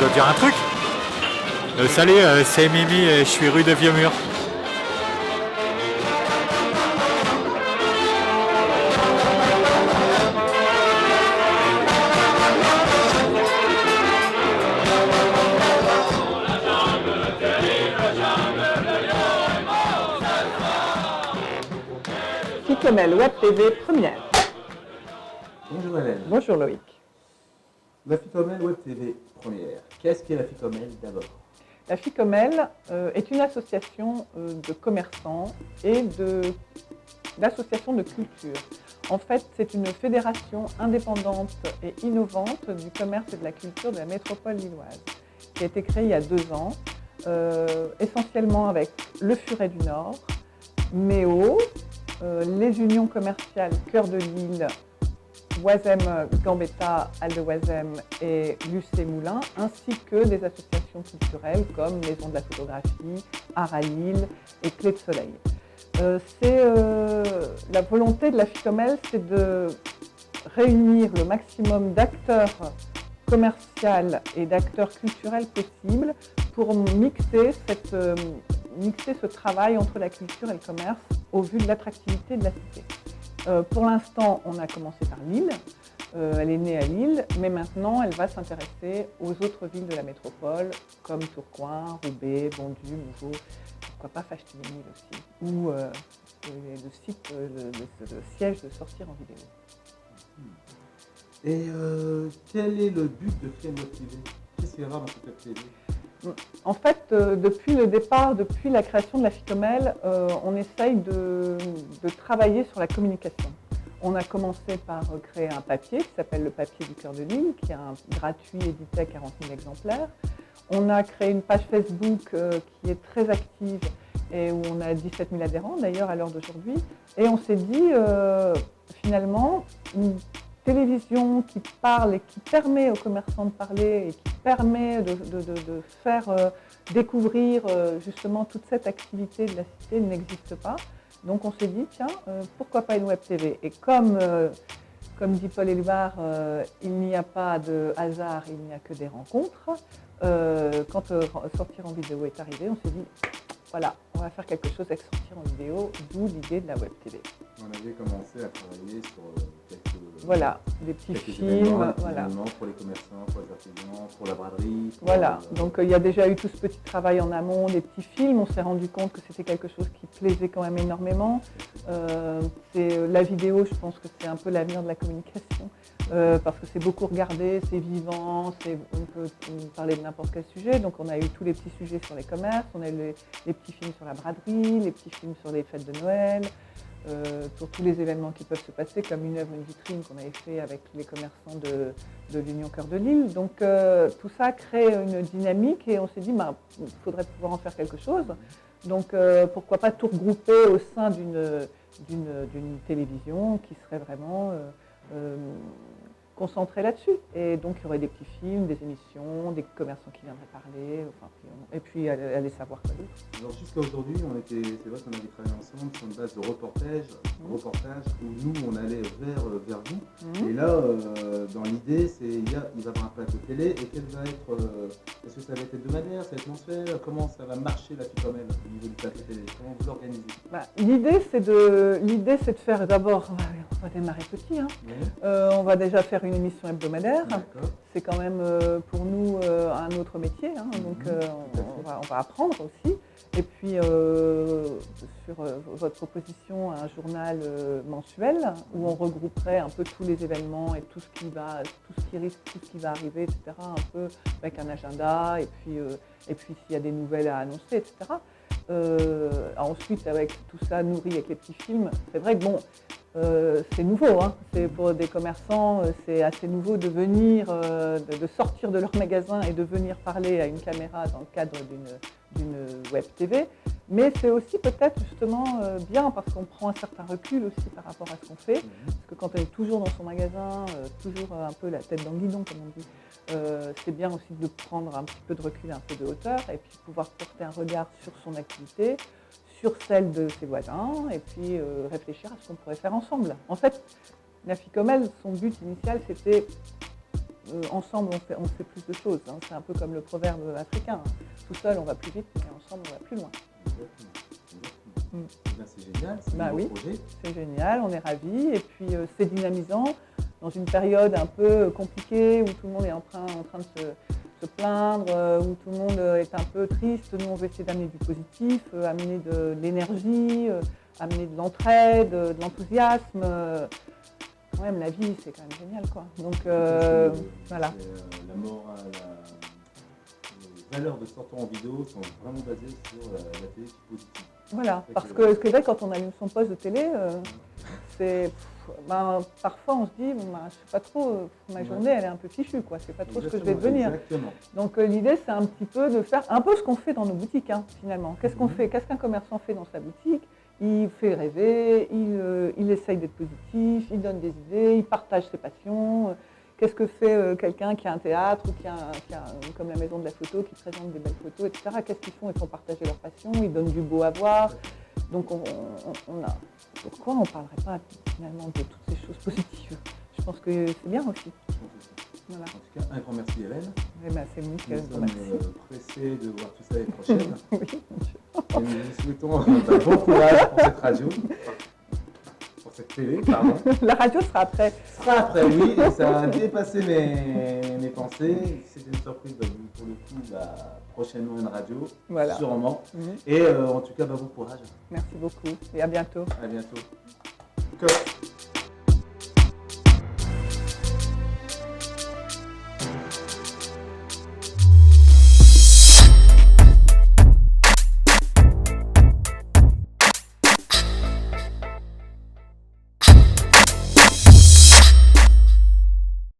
dois te dire un truc. Salut, c'est Mimi et je suis rue de Vieux-Mur. Ficomel Web TV première. Bonjour Hélène. Bonjour Loïc. La Ficomel Web TV première. Qu'est-ce qu'est la Ficomel d'abord? La Ficomel est une association de commerçants et d'associations de culture. En fait, c'est une fédération indépendante et innovante du commerce et de la culture de la métropole lilloise, qui a été créée il y a 2 ans, essentiellement avec le Furet du Nord, Méo, les unions commerciales Cœur de Lille, Oisem Gambetta, Al de Oisem et Lucé Moulin, ainsi que des associations culturelles comme Maison de la photographie, Art à Lille et Clé de Soleil. La volonté de la Ficomel, c'est de réunir le maximum d'acteurs commerciaux et d'acteurs culturels possibles pour mixer ce travail entre la culture et le commerce au vu de l'attractivité de la cité. Pour l'instant, on a commencé par Lille. Elle est née à Lille, mais maintenant, elle va s'intéresser aux autres villes de la métropole, comme Tourcoing, Roubaix, Bondy, Mougeot, pourquoi pas Fâche-Téménil aussi, ou le siège de Sortir en vidéo. Et quel est le but de créer une web TV? Qu'est-ce qu'il y a à voir dans cette web TV? En fait, depuis le départ, depuis la création de la Ficomel, on essaye de travailler sur la communication. On a commencé par créer un papier qui s'appelle le papier du Cœur de Lille, qui est un gratuit édité à 40 000 exemplaires. On a créé une page Facebook qui est très active et où on a 17 000 adhérents d'ailleurs à l'heure d'aujourd'hui. Et on s'est dit finalement, une télévision qui parle et qui permet aux commerçants de parler et qui permet de faire découvrir justement toute cette activité de la cité n'existe pas. Donc on s'est dit, tiens, pourquoi pas une web TV? Et comme dit Paul Éluard, il n'y a pas de hasard, il n'y a que des rencontres. Quand Sortir en vidéo est arrivé, on s'est dit, voilà, on va faire quelque chose avec Sortir en vidéo, d'où l'idée de la web TV. On avait commencé à travailler sur des petits films, événements pour les commerçants, pour les artisans, pour la braderie. Donc il y a déjà eu tout ce petit travail en amont, des petits films. On s'est rendu compte que c'était quelque chose qui plaisait quand même énormément. La vidéo, je pense que c'est un peu l'avenir de la communication. Parce que c'est beaucoup regardé, c'est vivant, on peut parler de n'importe quel sujet. Donc on a eu tous les petits sujets sur les commerces, on a eu les petits films sur la braderie, les petits films sur les fêtes de Noël, sur tous les événements qui peuvent se passer, comme une vitrine qu'on avait fait avec les commerçants de l'Union Cœur de Lille. Donc tout ça crée une dynamique et on s'est dit il faudrait pouvoir en faire quelque chose. Donc pourquoi pas tout regrouper au sein d'une télévision qui serait vraiment concentré là-dessus. Et donc il y aurait des petits films, des émissions, des commerçants qui viendraient parler, et puis aller savoir quoi d'autre. Alors jusqu'à aujourd'hui, c'est vrai qu'on avait travaillé ensemble sur une base de reportage où nous on allait vers vous. Et là, dans l'idée, il va y avoir un plateau télé et quel va être, est-ce que ça va être hebdomadaire, ça va être mensuel, comment ça va marcher la Ficomel au niveau du plateau télé, comment vous l'organisez? L'idée c'est de faire d'abord, on va démarrer petit, on va déjà faire une émission hebdomadaire. C'est quand même pour nous un autre métier, donc on va apprendre aussi. Et puis sur votre proposition, un journal mensuel où on regrouperait un peu tous les événements et tout ce qui va arriver, etc. Un peu avec un agenda et puis s'il y a des nouvelles à annoncer, etc. Ensuite, avec tout ça nourri avec les petits films, c'est vrai que c'est nouveau, c'est pour des commerçants, c'est assez nouveau de venir, de sortir de leur magasin et de venir parler à une caméra dans le cadre d'une web TV. Mais c'est aussi peut-être justement bien parce qu'on prend un certain recul aussi par rapport à ce qu'on fait. Parce que quand on est toujours dans son magasin, toujours un peu la tête dans le guidon comme on dit, c'est bien aussi de prendre un petit peu de recul, un peu de hauteur et puis pouvoir porter un regard sur son activité, sur celle de ses voisins et puis réfléchir à ce qu'on pourrait faire ensemble. En fait, la Ficomel, son but initial, c'était ensemble on fait plus de choses. Hein. C'est un peu comme le proverbe africain. Hein. Tout seul on va plus vite, mais ensemble on va plus loin. Exactement. Eh bien, c'est génial, c'est un Oui, projet. c'est génial, on est ravis. Et puis c'est dynamisant dans une période un peu compliquée où tout le monde est en train de se plaindre, où tout le monde est un peu triste. Nous, on veut essayer d'amener du positif, amener de l'énergie, amener de l'entraide, de l'enthousiasme. Quand même, la vie, c'est quand même génial, quoi. Donc, voilà. La morale, les valeurs de sortant en vidéo sont vraiment basées sur la télé qui est positive. Voilà, parce que c'est vrai, quand on allume son poste de télé, parfois on se dit, je sais pas trop, ma journée elle est un peu fichue, quoi. C'est pas trop ce que je vais devenir. Exactement. Donc l'idée c'est un petit peu de faire un peu ce qu'on fait dans nos boutiques, hein, finalement. Qu'est-ce qu'on fait? Qu'est-ce qu'un commerçant fait dans sa boutique? Il fait rêver, il essaye d'être positif, il donne des idées, il partage ses passions. Qu'est-ce que fait quelqu'un qui a un théâtre ou qui a comme la maison de la photo, qui présente des belles photos, etc. Qu'est-ce qu'ils font? Ils font partager leur passion, ils donnent du beau à voir. Donc pourquoi on ne parlerait pas finalement de toutes ces choses positives? Je pense que c'est bien aussi. Voilà. En tout cas, un grand merci Hélène. Eh ben, c'est nous qui Nous vous sommes remercie. pressés de voir tout ça l'année prochaine. Oui, bien sûr. Et nous vous souhaitons bon courage pour cette radio, pour cette télé, pardon. La radio sera après. Ce sera après, oui, et ça a dépassé mes pensées. C'était une surprise, pour le coup, prochainement une radio, Voilà. sûrement. Mhm. Et en tout cas, bon courage. Merci beaucoup et à bientôt. À bientôt. Cut.